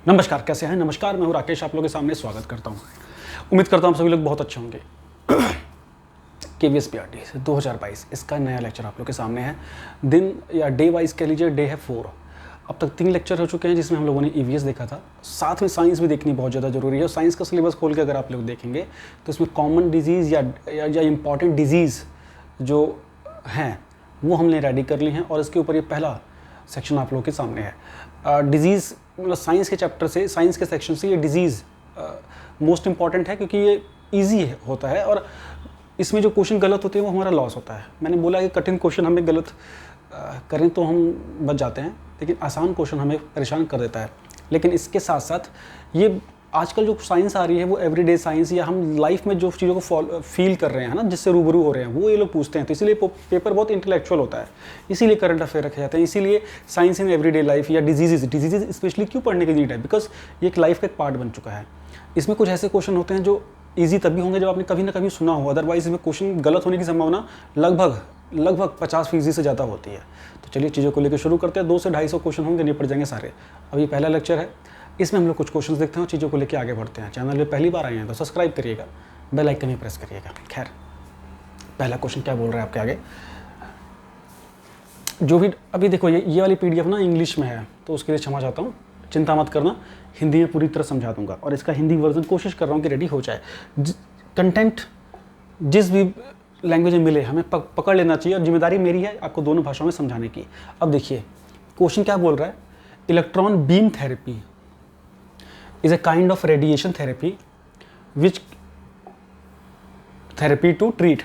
नमस्कार, कैसे हैं? नमस्कार, मैं हूं राकेश, आप लोगों के सामने स्वागत करता हूं। उम्मीद करता हूं आप सभी लोग बहुत अच्छे होंगे। KVSPRT 2022 इसका नया लेक्चर आप लोग के सामने है। दिन या डे वाइज कह लीजिए, डे है 4। अब तक 3 लेक्चर हो चुके हैं जिसमें हम लोगों ने EVS देखा था। साथ में साइंस भी देखनी बहुत ज़्यादा ज़रूरी है। और साइंस का सिलेबस खोल के अगर आप लोग देखेंगे तो इसमें कॉमन डिजीज़ या इंपॉर्टेंट डिजीज़ जो हैं वो हमने रेडी कर ली हैं और इसके ऊपर ये पहला सेक्शन आप लोगों के सामने है। डिजीज़ मतलब साइंस के चैप्टर से, साइंस के सेक्शन से ये डिजीज़ मोस्ट इंपॉर्टेंट है क्योंकि ये ईजी होता है और इसमें जो क्वेश्चन गलत होते हैं वो हमारा लॉस होता है। मैंने बोला कि कठिन क्वेश्चन हमें गलत करें तो हम बच जाते हैं, लेकिन आसान क्वेश्चन हमें परेशान कर देता है। लेकिन इसके साथ साथ ये आजकल जो साइंस आ रही है वो एवरीडे साइंस या हम लाइफ में जो चीज़ों को फील कर रहे हैं ना, जिससे रूबरू हो रहे हैं वो ये लोग पूछते हैं। तो इसीलिए पेपर बहुत इंटेलेक्चुअल होता है, इसीलिए करंट अफेयर रखे जाते हैं, इसीलिए साइंस इन एवरीडे लाइफ या डिजीज़ स्पेशली क्यों पढ़ने की नीड है, बिकॉज ये एक लाइफ का एक पार्ट बन चुका है। इसमें कुछ ऐसे क्वेश्चन होते हैं जो ईजी तभी होंगे जब आपने कभी ना कभी सुना हो, अदरवाइज इसमें क्वेश्चन गलत होने की संभावना लगभग 50% से ज़्यादा होती है। तो चलिए चीज़ों को लेकर शुरू करते हैं। 200 से 250 क्वेश्चन होंगे, निपट जाएंगे सारे। अब ये पहला लेक्चर है, इसमें हम लोग कुछ क्वेश्चंस देखते हैं और चीज़ों को लेकर आगे बढ़ते हैं। चैनल पे पहली बार आए हैं तो सब्सक्राइब करिएगा, बेल आइकन भी प्रेस करिएगा। खैर, पहला क्वेश्चन क्या बोल रहा है आपके आगे, जो भी अभी देखो ये वाली PDF ना इंग्लिश में है तो उसके लिए क्षमा चाहता हूँ, चिंता मत करना, हिंदी में पूरी तरह समझा दूंगा और इसका हिंदी वर्जन कोशिश कर रहा हूँ कि रेडी हो जाए। कंटेंट जिस भी लैंग्वेज में मिले हमें पकड़ लेना चाहिए और जिम्मेदारी मेरी है आपको दोनों भाषाओं में समझाने की। अब देखिए क्वेश्चन क्या बोल रहा है, electron beam therapy is a kind of radiation therapy which therapy to treat.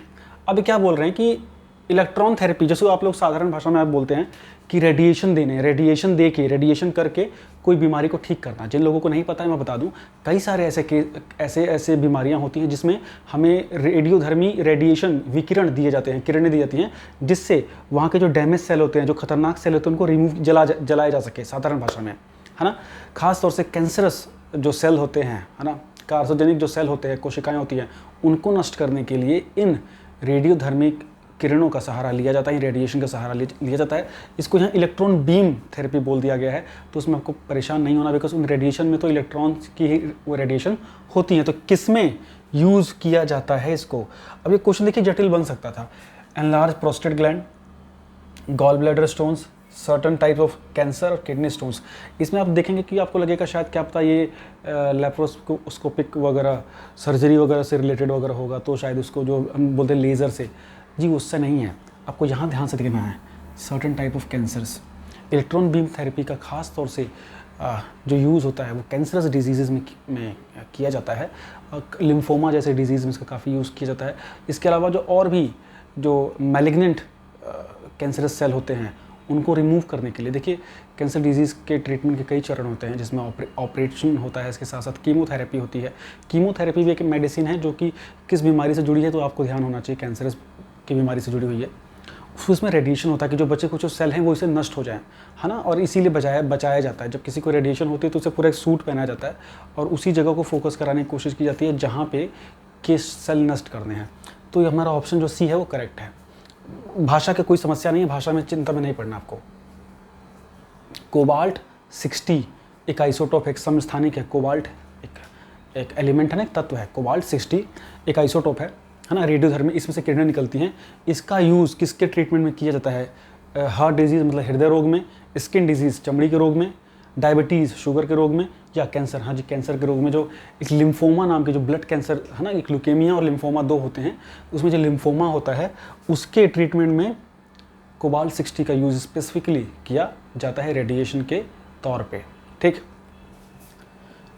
अब क्या बोल रहे हैं कि इलेक्ट्रॉन थेरेपी, जैसे आप लोग साधारण भाषा में आप बोलते हैं कि रेडिएशन देने, रेडिएशन दे के, रेडिएशन करके कोई बीमारी को ठीक करना। जिन लोगों को नहीं पता है मैं बता दूं, कई सारे ऐसे बीमारियां होती हैं जिसमें हमें रेडियोधर्मी रेडिएशन विकिरण दिए जाते हैं, किरणें दी जाती हैं, जिससे वहाँ के जो डैमेज सेल होते हैं, जो खतरनाक सेल होते हैं, उनको रिमूव जलाया जा सके साधारण भाषा में, है ना। खास तौर से कैंसरस जो सेल होते हैं, है ना, कार्सिनोजेनिक जो सेल होते हैं, कोशिकाएं होती हैं, उनको नष्ट करने के लिए इन रेडियोधर्मी किरणों का सहारा लिया जाता है, रेडिएशन का सहारा लिया जाता है। इसको यहाँ इलेक्ट्रॉन बीम थेरेपी बोल दिया गया है, तो उसमें आपको परेशान नहीं होना, बिकॉज उन रेडिएशन में तो इलेक्ट्रॉन्स की ही वो रेडिएशन होती हैं। तो किस में यूज़ किया जाता है इसको। अब ये क्वेश्चन देखिए जटिल बन सकता था। Enlarge prostate gland, gall bladder stones, certain type of cancer और किडनी स्टोन्स। इसमें आप देखेंगे कि आपको लगेगा शायद क्या पता ये लेप्रोस्कोपिक वगैरह सर्जरी वगैरह से रिलेटेड वगैरह होगा, तो शायद उसको जो हम बोलते हैं लेज़र से, जी उससे नहीं है। आपको यहाँ ध्यान से देखना है, certain type of cancers. Electron beam therapy का खास तौर से जो यूज़ होता है वो कैंसरस डिजीज़ में किया जाता है। लिम्फोमा जैसे डिजीज़ में इसका काफ़ी यूज़ किया जाता है। इसके अलावा जो और भी जो मैलिग्नेंट कैंसरस सेल होते हैं उनको रिमूव करने के लिए, देखिए कैंसर डिजीज़ के ट्रीटमेंट के कई चरण होते हैं जिसमें ऑपरेशन होता है, इसके साथ साथ कीमोथेरेपी होती है। कीमोथेरेपी भी एक मेडिसिन है जो कि किस बीमारी से जुड़ी है तो आपको ध्यान होना चाहिए, कैंसर की बीमारी से जुड़ी हुई है। उसमें रेडिएशन होता है कि जो बचे कुछ सेल हैं वो इसे नष्ट हो जाएं, है ना, और इसीलिए बचाया जाता है। जब किसी को रेडिएशन होती है तो उसे पूरा एक सूट पहनाया जाता है और उसी जगह को फोकस कराने की कोशिश की जाती है जहाँ पे के सेल नष्ट करने हैं। तो ये हमारा ऑप्शन जो C है वो करेक्ट है। भाषा की कोई समस्या नहीं है, भाषा में चिंता में नहीं पड़ना आपको। कोबाल्ट 60 एक आइसोटोप, एक समस्थानिक है। कोबाल्ट एक एलिमेंट है ना, एक तत्व है। कोबाल्ट 60 एक आइसोटोप है ना, रेडियोधर्मी, इसमें से किरणें निकलती हैं। इसका यूज़ किसके ट्रीटमेंट में किया जाता है, हार्ट डिजीज़ मतलब हृदय रोग में, स्किन डिजीज़ चमड़ी के रोग में, डायबिटीज़ शुगर के रोग में, या कैंसर, हाँ जी कैंसर के रोग में। जो एक लिम्फोमा नाम के जो ब्लड कैंसर है ना, एक ल्यूकेमिया और लिम्फोमा दो होते हैं, उसमें जो लिम्फोमा होता है उसके ट्रीटमेंट में कोबाल्ट 60 का यूज़ स्पेसिफिकली किया जाता है रेडिएशन के तौर पे। ठीक,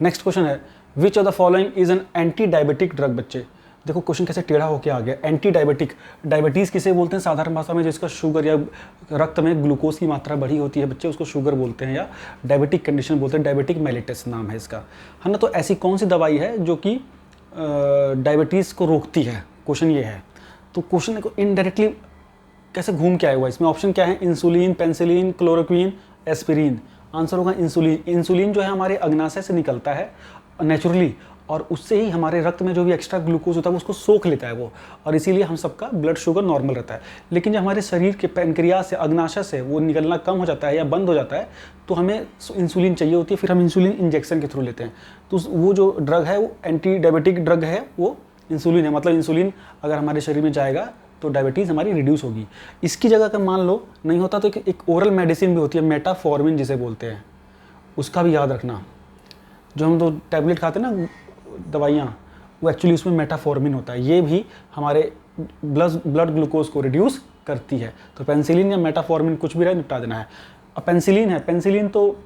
नेक्स्ट क्वेश्चन है, विच of the following is an anti diabetic drug. बच्चे देखो क्वेश्चन कैसे टेढ़ा होके आ गया। एंटी डायबिटिक, डायबिटीज़ किसे बोलते हैं साधारण भाषा में, जिसका शुगर या रक्त में ग्लूकोज की मात्रा बढ़ी होती है बच्चे, उसको शुगर बोलते हैं या डायबिटिक कंडीशन बोलते हैं। डायबिटिक मेलिटस नाम है इसका, है ना। तो ऐसी कौन सी दवाई है जो कि डायबिटीज़ को रोकती है, क्वेश्चन ये है। तो क्वेश्चन को इनडायरेक्टली कैसे घूम के आया हुआ, इसमें ऑप्शन क्या है, insulin, penicillin, chloroquine, aspirin. Answer होगा इंसुलिन। इंसुलिन जो है हमारे अग्नाशय से निकलता है नेचुरली और उससे ही हमारे रक्त में जो भी एक्स्ट्रा ग्लूकोज होता है वो उसको सोख लेता है वो, और इसीलिए हम सबका ब्लड शुगर नॉर्मल रहता है। लेकिन जब हमारे शरीर के पैनक्रियाज से, अग्नाशय से वो निकलना कम हो जाता है या बंद हो जाता है तो हमें इंसुलिन चाहिए होती है, फिर हम इंसुलिन इंजेक्शन के थ्रू लेते हैं। तो वो जो ड्रग है वो एंटी डायबिटिक ड्रग है, वो इंसुलिन है। मतलब इंसुलिन अगर हमारे शरीर में जाएगा तो डायबिटीज़ हमारी रिड्यूस होगी। इसकी जगह अगर मान लो नहीं होता तो एक ओरल मेडिसिन भी होती है, मेटाफॉर्मिन जिसे बोलते हैं, उसका भी याद रखना। जो हम तो टैबलेट खाते हैं ना दवाइयाँ, वो एक्चुअली उसमें मेटाफॉर्मिन होता है। ये भी हमारे ब्लड ग्लूकोज को रिड्यूस करती है। तो पेंसिलिन या मेटाफॉर्मिन कुछ भी रहे निपटा देना है। अब पेंसिलिन है, पेंसिलिन तो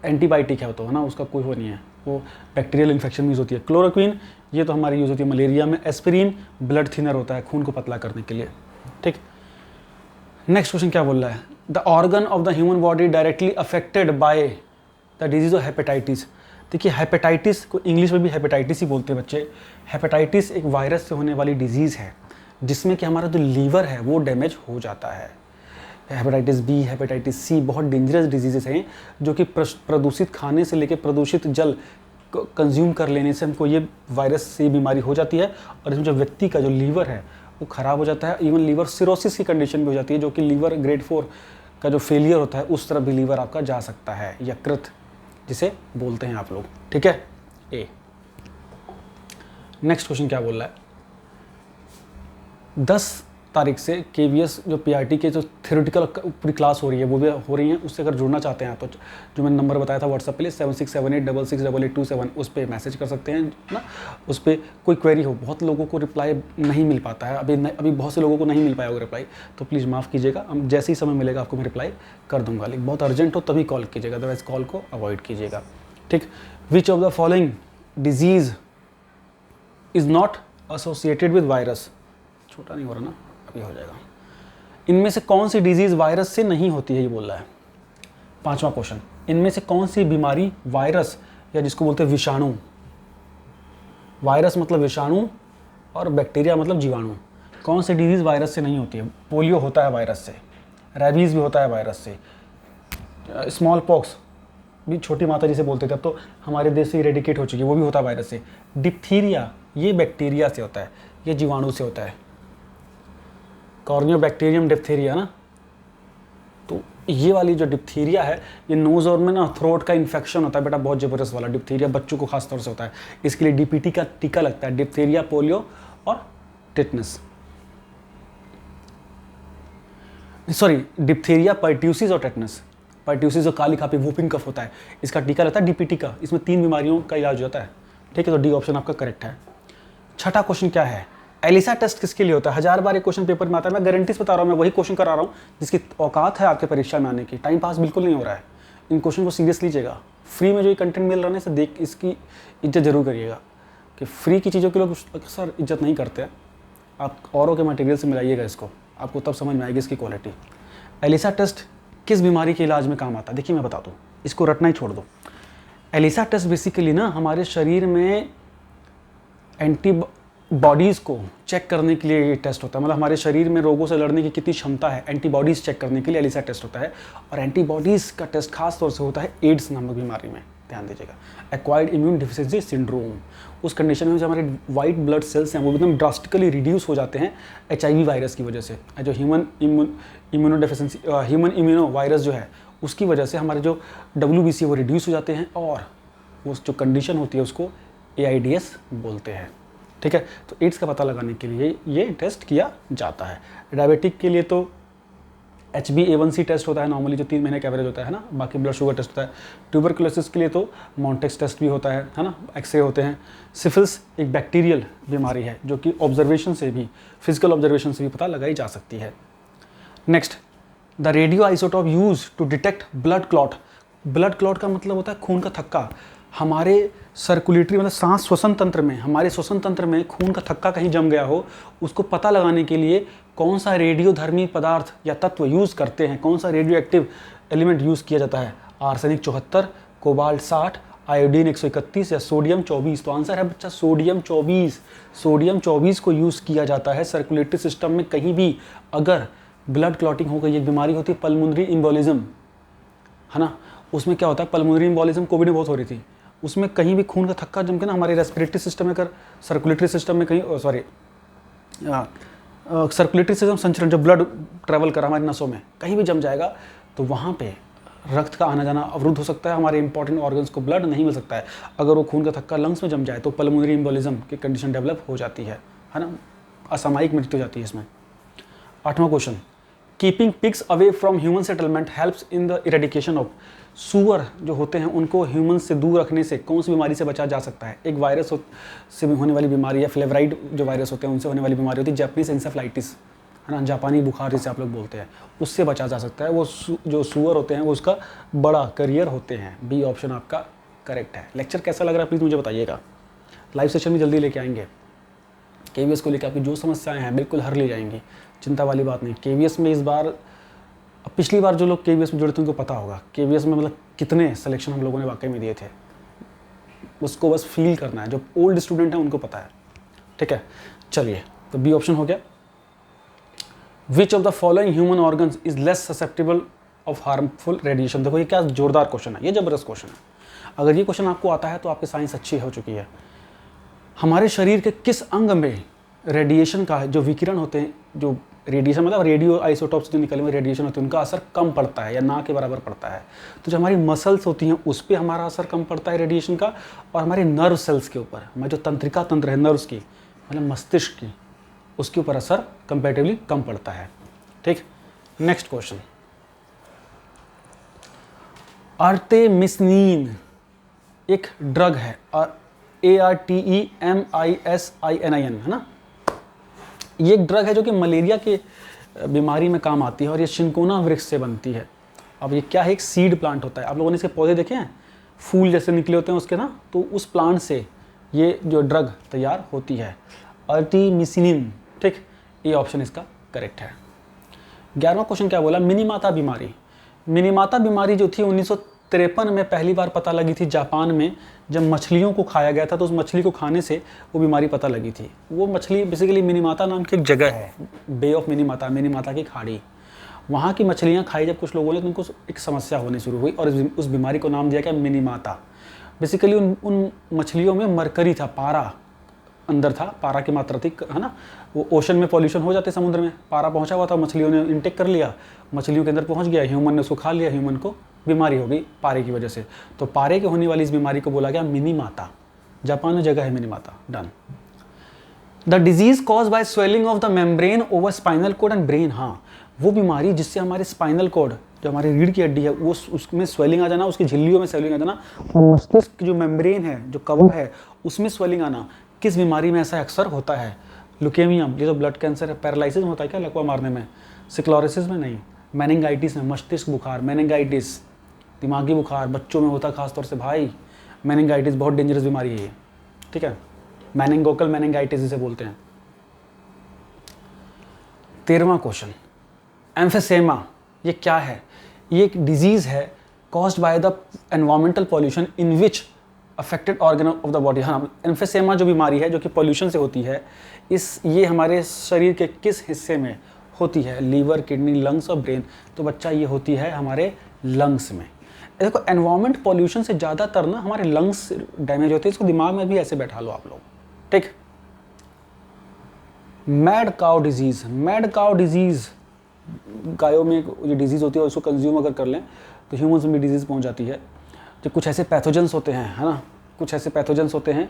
एंटीबायोटिक है, वो तो है ना, उसका कोई वो नहीं है, वो बैक्टीरियल इन्फेक्शन में यूज़ होती है। क्लोरोक्विन ये तो हमारी यूज़ होती है मलेरिया में। एस्पिरिन ब्लड थिनर होता है, खून को पतला करने के लिए। ठीक, नेक्स्ट क्वेश्चन क्या बोल रहा है, the organ of the human body directly affected by the disease of hepatitis. देखिए हेपेटाइटिस को इंग्लिश में भी हेपेटाइटिस ही बोलते हैं बच्चे। हेपेटाइटिस एक वायरस से होने वाली डिजीज़ है जिसमें कि हमारा जो लीवर है वो डैमेज हो जाता है। हेपेटाइटिस बी, हेपेटाइटिस सी बहुत डेंजरस डिजीज़ेस हैं जो कि प्रदूषित खाने से लेकर प्रदूषित जल कंज्यूम कर लेने से हमको ये वायरस से बीमारी हो जाती है। और इसमें जो व्यक्ति का जो लीवर है वो ख़राब हो जाता है। इवन लीवर सिरोसिस की कंडीशन भी हो जाती है, जो कि लीवर ग्रेड 4 का जो फेलियर होता है उस तरफ भी लीवर आपका जा सकता है, यकृत जिसे बोलते हैं आप लोग। ठीक है, ए। नेक्स्ट क्वेश्चन क्या बोल रहा है, 10 तारीख से KVS जो PRT के जो थ्योरेटिकल पूरी क्लास हो रही है वो भी हो रही है। उससे अगर जुड़ना चाहते हैं तो जो मैंने नंबर बताया था व्हाट्सएप पे लिए 7678668827 उस पर मैसेज कर सकते हैं ना। उस पर कोई क्वेरी हो, बहुत लोगों को रिप्लाई नहीं मिल पाता है, अभी बहुत से लोगों को नहीं मिल पाया होगा रिप्लाई, तो प्लीज़ माफ़ कीजिएगा। हम जैसे ही समय मिलेगा आपको मैं रिप्लाई कर दूंगा, लेकिन बहुत अर्जेंट हो तभी कॉल कीजिएगा, अदरवाइज कॉल को अवॉइड कीजिएगा। ठीक, विच of the following disease is not associated with virus, छोटा नहीं हो रहा ना, अभी हो जाएगा। इनमें से कौन सी डिजीज वायरस से नहीं होती है, ये बोल रहा है। 5वां क्वेश्चन, इनमें से कौन सी बीमारी वायरस या जिसको बोलते हैं विषाणु, वायरस मतलब विषाणु और बैक्टीरिया मतलब जीवाणु, कौन सी डिजीज वायरस से नहीं होती है। पोलियो होता है वायरस से, रेबीज भी होता है वायरस से, स्मॉल पॉक्स भी छोटी माता जिसे बोलते थे अब तो हमारे देश से इरेडिकेट हो चुकी है, वो भी होता है वायरस से। डिप्थीरिया ये बैक्टीरिया से होता है, ये जीवाणु से होता है। कॉर्नियोबैक्टीरियम डिप्थीरिया ना, तो ये वाली जो डिप्थीरिया है ये नोज और में ना थ्रोट का इन्फेक्शन होता है बेटा, बहुत ज़बरदस्त वाला डिप्थीरिया, बच्चों को खास तौर से होता है। इसके लिए DPT का टीका लगता है, डिप्थीरिया, पोलियो और टिटनस, सॉरी डिप्थीरिया, पर्ट्यूसिस और टेटनस। पर्ट्यूसिस जो काली खापी वूपिंग कफ होता है, इसका टीका रहता है DPT का। इसमें 3 बीमारियों का इलाज हो जाता है। ठीक है, तो डी ऑप्शन आपका करेक्ट है। 6ठा क्वेश्चन क्या है, एलिसा टेस्ट किसके लिए होता है। 1000 बार एक क्वेश्चन पेपर में आता है, मैं गारंटी से बता रहा हूँ, मैं वही क्वेश्चन करा रहा हूँ जिसकी औकात है आपके परीक्षा में आने की। टाइम पास बिल्कुल नहीं हो रहा है, इन क्वेश्चन को सीरियस लीजिएगा। फ्री में जो ये कंटेंट मिल रहा है ना, इसे देख इसकी इज्जत जरूर करिएगा, कि फ्री की चीज़ों के लोग अक्सर इज्जत नहीं करते हैं। आप औरों के मटेरियल से मिलाइएगा इसको, आपको तब समझ में आएगी इसकी क्वालिटी। एलिसा टेस्ट किस बीमारी के इलाज में काम आता है, देखिए मैं बता दूँ, इसको रटना ही छोड़ दो। एलिसा टेस्ट बेसिकली ना हमारे शरीर में एंटीबॉडीज़ को चेक करने के लिए ये टेस्ट होता है। मतलब हमारे शरीर में रोगों से लड़ने की कितनी क्षमता है, एंटीबॉडीज़ चेक करने के लिए एलिसा टेस्ट होता है। और एंटीबॉडीज़ का टेस्ट खास तौर से होता है एड्स नामक बीमारी में, ध्यान दीजिएगा, एक्वायर्ड इम्यून डिफिशिएंसी सिंड्रोम। उस कंडीशन में जो हमारे वाइट ब्लड सेल्स हैं वो एकदम ड्रास्टिकली रिड्यूस हो जाते हैं HIV वायरस की वजह से। जो ह्यूमन इम्यूनो वायरस जो है उसकी वजह से हमारे जो WBC वो रिड्यूस हो जाते हैं, और वो जो कंडीशन होती है उसको AIDS बोलते हैं। ठीक है, तो एड्स का पता लगाने के लिए ये टेस्ट किया जाता है। डायबिटिक के लिए तो HbA1c टेस्ट होता है नॉर्मली, जो 3 महीने का एवरेज होता है ना, बाकी ब्लड शुगर टेस्ट होता है। ट्यूबरकुलोसिस के लिए तो मॉन्टेक्स टेस्ट भी होता है ना, एक्सरे होते हैं। सिफिलिस एक बैक्टीरियल बीमारी है जो कि ऑब्जर्वेशन से भी, फिजिकल ऑब्जर्वेशन से भी पता लगाई जा सकती है। Next, the radio isotope use to detect blood clot. Blood clot का मतलब होता है खून का थक्का। हमारे सर्कुलेटरी मतलब सांस श्वसन तंत्र में, हमारे श्वसन तंत्र में खून का थक्का कहीं जम गया हो, उसको पता लगाने के लिए कौन सा रेडियोधर्मी पदार्थ या तत्व यूज़ करते हैं, कौन सा रेडियो एक्टिव एलिमेंट यूज़ किया जाता है। आर्सेनिक 74, कोबाल्ट 60, आयोडीन 131 या सोडियम 24। तो आंसर है बच्चा सोडियम 24। सोडियम 24 को यूज़ किया जाता है सर्कुलेटरी सिस्टम में कहीं भी अगर ब्लड क्लॉटिंग हो गई। एक बीमारी होती है पल्मोनरी एम्बोलिज्म, है ना, उसमें क्या होता है, पल्मोनरी एम्बोलिज्म कोविड में बहुत हो रही थी, उसमें कहीं भी खून का थक्का जम के ना हमारे रेस्पिरेटरी सिस्टम में, अगर सर्कुलेटरी सिस्टम में कहीं सर्कुलेटरी सिस्टम संचरण, जो ब्लड ट्रैवल करा हमारी नसों में कहीं भी जम जाएगा तो वहाँ पे रक्त का आना जाना अवरुद्ध हो सकता है, हमारे इंपॉर्टेंट ऑर्गन्स को ब्लड नहीं मिल सकता है। अगर वो खून का थक्का लंग्स में जम जाए तो पल्मोनरी एम्बोलिज्म की कंडीशन डेवलप हो जाती है ना, असामयिक मृत्यु हो जाती है इसमें। 8वां question, keeping pigs away from human settlement helps in the eradication of, सूअर जो होते हैं उनको ह्यूमन से दूर रखने से कौन सी बीमारी से बचा जा सकता है? एक वायरस से होने वाली बीमारी, या फ्लेवराइड जो वायरस होते हैं उनसे होने वाली बीमारी होती है जैपनीज एंसेफ्लाइटिस, है ना, जापानी बुखार जिसे आप लोग बोलते हैं, उससे बचा जा सकता है। वो जो सूअर होते हैं वो उसका बड़ा करियर होते हैं। बी ऑप्शन आपका करेक्ट है। लेक्चर कैसा लग रहा है प्लीज़ मुझे बताइएगा। लाइव सेशन में जल्दी लेके आएंगे। केवीएस को लेकर आपकी जो समस्याएं हैं बिल्कुल हर ली जाएंगी, चिंता वाली बात नहीं। केवीएस में इस बार, पिछली बार जो लोग केवीएस में जुड़े थे उनको पता होगा केवीएस में मतलब कितने सिलेक्शन हम लोगों ने वाकई में दिए थे, उसको बस फील करना है। जो ओल्ड स्टूडेंट हैं उनको पता है, ठीक है। चलिए, तो बी ऑप्शन हो गया। विच of the following human organs is less susceptible of harmful radiation. देखो ये क्या जोरदार क्वेश्चन है, ये जबरदस्त क्वेश्चन है। अगर ये क्वेश्चन आपको आता है तो आपकी साइंस अच्छी हो चुकी है। हमारे शरीर के किस अंग में रेडिएशन का जो विकिरण होते हैं, जो रेडिएशन मतलब रेडियो आइसोटॉप्स जो निकले हुए रेडिएशन होते हैं, उनका असर कम पड़ता है या ना के बराबर पड़ता है। तो जो हमारी मसल्स होती हैं उस पर हमारा असर कम पड़ता है रेडिएशन का, और हमारे नर्व सेल्स के ऊपर, हमारी जो तंत्रिका तंत्र है नर्व्स की, मतलब मस्तिष्क की, उसके ऊपर असर कंपैरेटिवली कम पड़ता है। ठीक, नेक्स्ट क्वेश्चन, आर्टेमिसनिन एक ड्रग है, ARTEMISININ, है ना। ये एक ड्रग है जो कि मलेरिया के बीमारी में काम आती है और ये चिंकोना वृक्ष से बनती है। अब ये क्या है, एक सीड प्लांट होता है। आप लोगों ने इसके पौधे देखे हैं, फूल जैसे निकले होते हैं उसके ना, तो उस प्लांट से ये जो ड्रग तैयार होती है, आर्टेमिसनिन। ठीक, ये ऑप्शन इसका करेक्ट है। 11वां क्वेश्चन क्या बोला, मिनीमाता बीमारी। मिनीमाता बीमारी जो थी 1953 में पहली बार पता लगी थी जापान में, जब मछलियों को खाया गया था तो उस मछली को खाने से वो बीमारी पता लगी थी। वो मछली बेसिकली मिनीमाता नाम की एक जगह है, बे ऑफ मिनीमाता, मिनीमाता की खाड़ी, वहाँ की मछलियाँ खाई जब कुछ लोगों ने तो उनको एक समस्या होनी शुरू हुई और उस बीमारी को नाम दिया गया मिनीमाता। बेसिकली उन मछलियों में मरकरी था, पारा अंदर था, पारा की मात्रा थी, है ना। वो ओशन में पॉल्यूशन हो जाते समुद्र में, पारा पहुंचा हुआ था, मछलियों ने इनटेक कर लिया, मछलियों के अंदर पहुंच गया, ह्यूमन ने उसको खा लिया, ह्यूमन को बीमारी हो गई पारे की वजह से। तो पारे के होने वाली इस बीमारी को बोला गया मिनीमाता। जापान में जगह है Minimata, done. The disease cause by swelling of the membrane over spinal cord and brain. हाँ, वो बीमारी जिससे हमारे स्पाइनल कोड, जो हमारी रीढ़ की हड्डी है, वो उसमें स्वेलिंग आ जाना, उसकी झिल्लियों में स्वेलिंग आ जाना, और मस्तिष्क की जो मेम्ब्रेन है, जो कवर है, उसमें स्वेलिंग आना। किस बीमारी में ऐसा अक्सर होता है? ल्यूकेमिया, ये जो ब्लड कैंसर है, पैरालिसिस में होता है क्या, लकवा मारने में, सिक्लोरिसिस में नहीं, मेनिंगाइटिस में, मस्तिष्क बुखार, मेनिंगाइटिस, दिमागी बुखार बच्चों में होता है खासतौर से। भाई मेनिंगाइटिस बहुत डेंजरस बीमारी है ये, ठीक है, मेनिंगोकल मेनिंगाइटिस जिसे बोलते हैं। 13वां क्वेश्चन, एम्फेसेमा, ये क्या है? ये एक डिजीज है caused by the environmental pollution in which affected organ of the body. हाँ, एम्फेसेमा जो बीमारी है जो कि पॉल्यूशन से होती है, ये हमारे शरीर के किस हिस्से में होती है? लीवर, किडनी, लंग्स और ब्रेन। तो बच्चा ये होती है हमारे लंग्स में। देखो, एनवायरमेंट पॉल्यूशन से ज़्यादातर ना हमारे लंग्स डैमेज होते हैं, इसको दिमाग में भी ऐसे बैठा लो आप लोग, ठीक। Mad cow disease, mad cow disease, गायों में जो डिजीज़ होती है उसको कंज्यूम अगर कर लें तो ह्यूमन्स में भी डिजीज़ पहुंच जाती है। जो कुछ ऐसे पैथोजेंस होते हैं, है ना, कुछ ऐसे पैथोजेंस होते हैं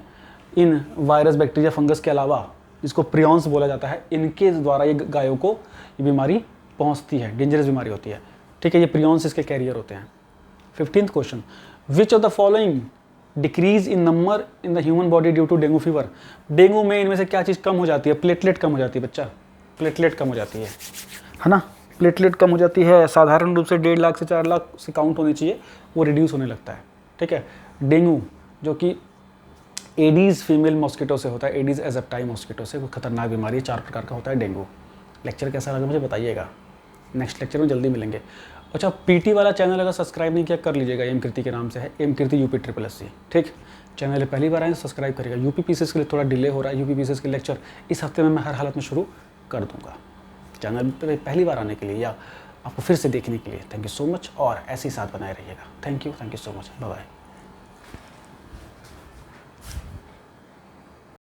इन वायरस, बैक्टीरिया, फंगस के अलावा, इसको प्रियॉन्स बोला जाता है, इनके द्वारा ये गायों को ये बीमारी पहुंचती है, डेंजरस बीमारी होती है, ठीक है। ये प्रियॉन्स इसके कैरियर होते हैं। 15th question, which of the following decrease in number in the human body due to dengue fever. Dengue में इनमें से क्या चीज़ कम हो जाती है? प्लेटलेट कम हो जाती है बच्चा, प्लेटलेट कम हो जाती है ना, प्लेटलेट कम हो जाती है। साधारण रूप से 1.5 लाख से 4 लाख से काउंट होने चाहिए, वो रिड्यूस होने लगता है, ठीक है। डेंगू जो कि एडीज़ फीमेल मॉस्किटो से होता है, एडीज़ एजिप्टाई मॉस्किटो से, वो खतरनाक बीमारी है, 4 प्रकार का होता है डेंगू। लेक्चर कैसा लगा मुझे बताइएगा, नेक्स्ट लेक्चर में जल्दी मिलेंगे। अच्छा, पीटी वाला चैनल अगर सब्सक्राइब नहीं किया कर लीजिएगा, एम कीर्ति के नाम से है, एम कीर्ति यूपी SSC, ठीक। चैनल पहली बार आए सब्सक्राइब करेगा। यूपी PCS के लिए थोड़ा डिले हो रहा है, यूपी PCS के लेक्चर इस हफ्ते में मैं हर हालत में शुरू कर दूंगा। चैनल पर पहली बार आने के लिए या आपको फिर से देखने के लिए थैंक यू सो मच, और ऐसे ही साथ बनाए रहिएगा। Thank you so much, bye bye.